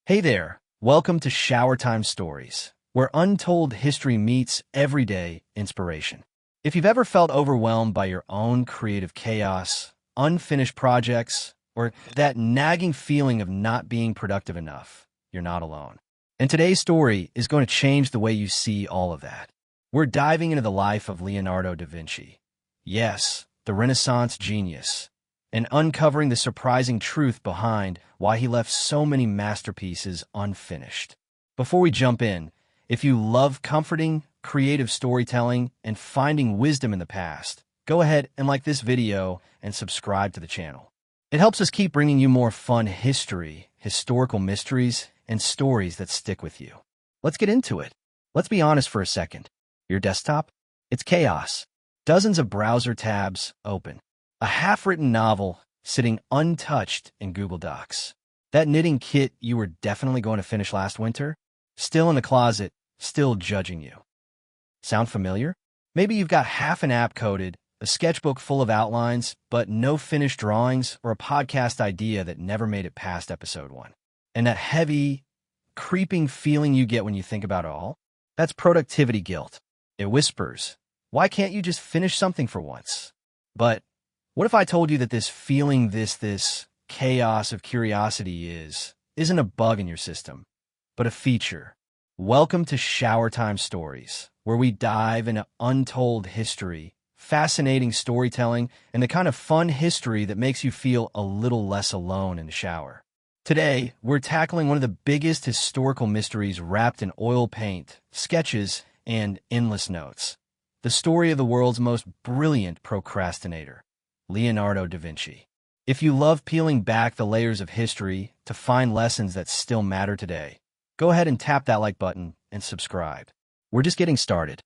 Hey there, welcome to Showertime Stories, where untold history meets everyday inspiration. If you've ever felt overwhelmed by your own creative chaos, unfinished projects, or that nagging feeling of not being productive enough, you're not alone. And today's story is going to change the way you see all of that. We're diving into the life of Leonardo da Vinci. Yes, the Renaissance genius, and uncovering the surprising truth behind why he left so many masterpieces unfinished. Before we jump in, if you love comforting, creative storytelling, and finding wisdom in the past, go ahead and like this video and subscribe to the channel. It helps us keep bringing you more fun history, historical mysteries, and stories that stick with you. Let's get into it. Let's be honest for a second. Your desktop? It's chaos. Dozens of browser tabs open. A half-written novel sitting untouched in Google Docs. That knitting kit you were definitely going to finish last winter? Still in the closet, still judging you. Sound familiar? Maybe you've got half an app coded, a sketchbook full of outlines, but no finished drawings, or a podcast idea that never made it past episode 1. And that heavy, creeping feeling you get when you think about it all? That's productivity guilt. It whispers, why can't you just finish something for once? But what if I told you that this feeling, this chaos of curiosity isn't a bug in your system, but a feature? Welcome to Showertime Stories, where we dive into untold history, fascinating storytelling, and the kind of fun history that makes you feel a little less alone in the shower. Today, we're tackling one of the biggest historical mysteries wrapped in oil paint, sketches, and endless notes. The story of the world's most brilliant procrastinator, Leonardo da Vinci. If you love peeling back the layers of history to find lessons that still matter today, go ahead and tap that like button and subscribe. We're just getting started.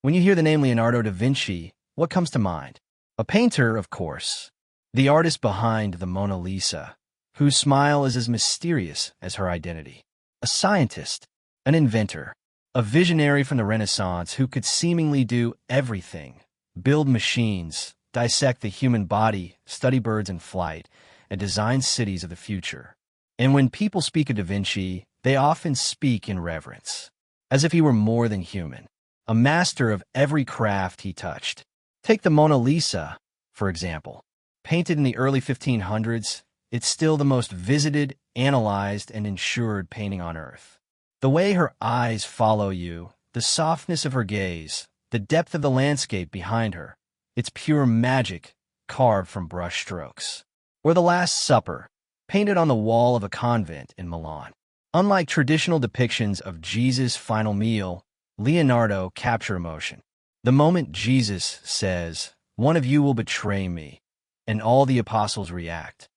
When you hear the name Leonardo da Vinci, what comes to mind? A painter, of course. The artist behind the Mona Lisa, whose smile is as mysterious as her identity. A scientist, an inventor, a visionary from the Renaissance who could seemingly do everything: build machines, dissect the human body, study birds in flight, and design cities of the future. And when people speak of Da Vinci, they often speak in reverence, as if he were more than human, a master of every craft he touched. Take the Mona Lisa, for example. Painted in the early 1500s, it's still the most visited, analyzed, and insured painting on Earth. The way her eyes follow you, the softness of her gaze, the depth of the landscape behind her, it's pure magic, carved from brush strokes. Or The Last Supper, painted on the wall of a convent in Milan. Unlike traditional depictions of Jesus' final meal, Leonardo captured emotion. The moment Jesus says, "One of you will betray me," and all the apostles react.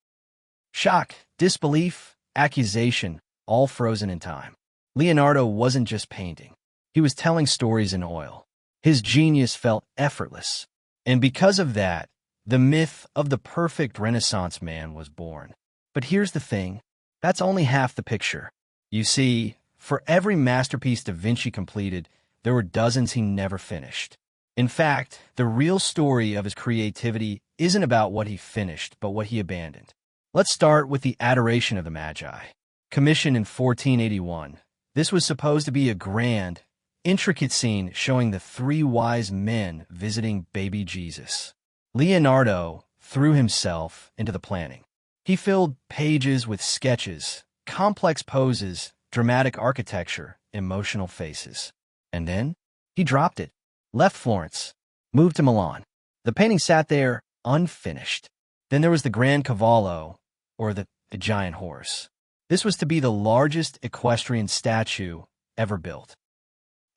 Shock, disbelief, accusation, all frozen in time. Leonardo wasn't just painting. He was telling stories in oil. His genius felt effortless. And because of that, the myth of the perfect Renaissance man was born. But here's the thing, that's only half the picture. You see, for every masterpiece Da Vinci completed, there were dozens he never finished. In fact, the real story of his creativity isn't about what he finished, but what he abandoned. Let's start with the Adoration of the Magi. Commissioned in 1481, this was supposed to be a grand, intricate scene showing the three wise men visiting baby Jesus. Leonardo threw himself into the planning. He filled pages with sketches, complex poses, dramatic architecture, emotional faces. And then he dropped it, left Florence, moved to Milan. The painting sat there unfinished. Then there was the Grand Cavallo, or the giant horse. This was to be the largest equestrian statue ever built.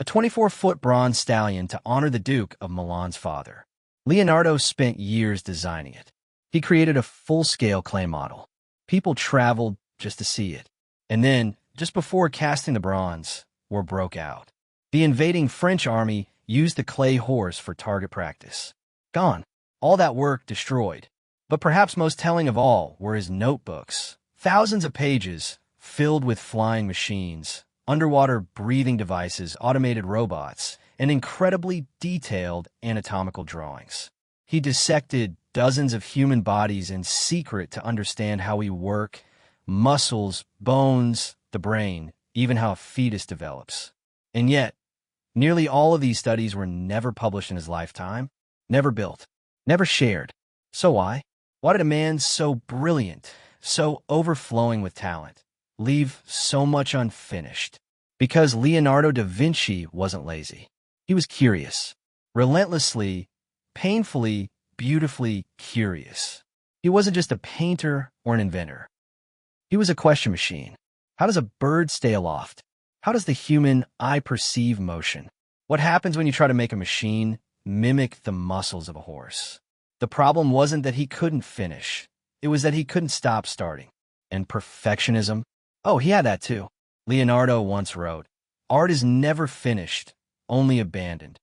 A 24-foot bronze stallion to honor the Duke of Milan's father. Leonardo spent years designing it. He created a full-scale clay model. People traveled just to see it. And then, just before casting the bronze, war broke out. The invading French army used the clay horse for target practice. Gone. All that work destroyed. But perhaps most telling of all were his notebooks. Thousands of pages filled with flying machines, underwater breathing devices, automated robots, and incredibly detailed anatomical drawings. He dissected dozens of human bodies in secret to understand how we work, muscles, bones, the brain, even how a fetus develops. And yet, nearly all of these studies were never published in his lifetime, never built, never shared. So why? Why did a man so brilliant, so overflowing with talent, leave so much unfinished? Because Leonardo da Vinci wasn't lazy. He was curious, relentlessly, painfully, beautifully curious. He wasn't just a painter or an inventor. He was a question machine. How does a bird stay aloft? How does the human eye perceive motion? What happens when you try to make a machine mimic the muscles of a horse? The problem wasn't that he couldn't finish. It was that he couldn't stop starting. And perfectionism? Oh, he had that too. Leonardo once wrote, "Art is never finished, only abandoned."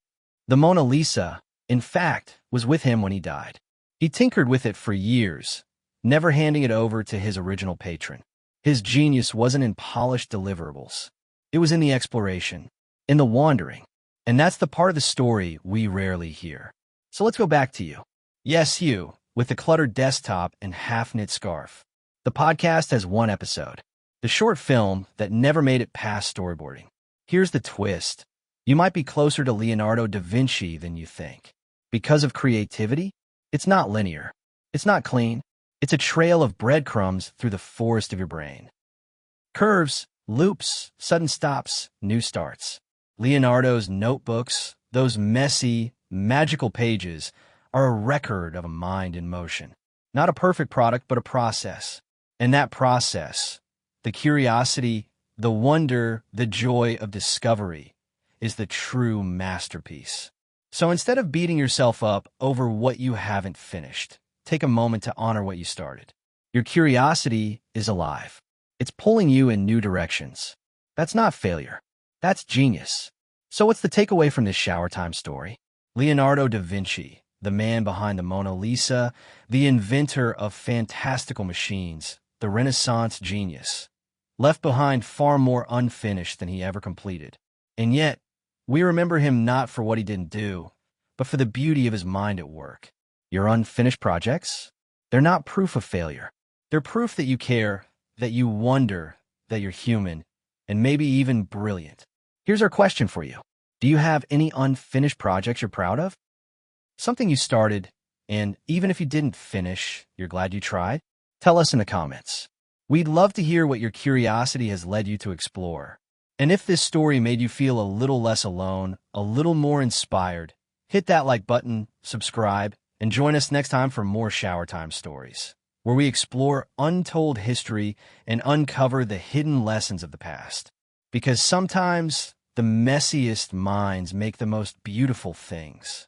The Mona Lisa, in fact, was with him when he died. He tinkered with it for years, never handing it over to his original patron. His genius wasn't in polished deliverables. It was in the exploration, in the wandering. And that's the part of the story we rarely hear. So let's go back to you. Yes, you, with the cluttered desktop and half-knit scarf. The podcast has one episode, the short film that never made it past storyboarding. Here's the twist. You might be closer to Leonardo da Vinci than you think. Because of creativity, it's not linear. It's not clean. It's a trail of breadcrumbs through the forest of your brain. Curves, loops, sudden stops, new starts. Leonardo's notebooks, those messy, magical pages, are a record of a mind in motion. Not a perfect product, but a process. And that process, the curiosity, the wonder, the joy of discovery, is the true masterpiece. So instead of beating yourself up over what you haven't finished, take a moment to honor what you started. Your curiosity is alive. It's pulling you in new directions. That's not failure. That's genius. So what's the takeaway from this shower time story? Leonardo da Vinci, the man behind the Mona Lisa, the inventor of fantastical machines, the Renaissance genius, left behind far more unfinished than he ever completed. And yet, we remember him not for what he didn't do, but for the beauty of his mind at work. Your unfinished projects? They're not proof of failure. They're proof that you care, that you wonder, that you're human, and maybe even brilliant. Here's our question for you. Do you have any unfinished projects you're proud of? Something you started, and even if you didn't finish, you're glad you tried? Tell us in the comments. We'd love to hear what your curiosity has led you to explore. And if this story made you feel a little less alone, a little more inspired, hit that like button, subscribe, and join us next time for more Showertime Stories, where we explore untold history and uncover the hidden lessons of the past. Because sometimes the messiest minds make the most beautiful things.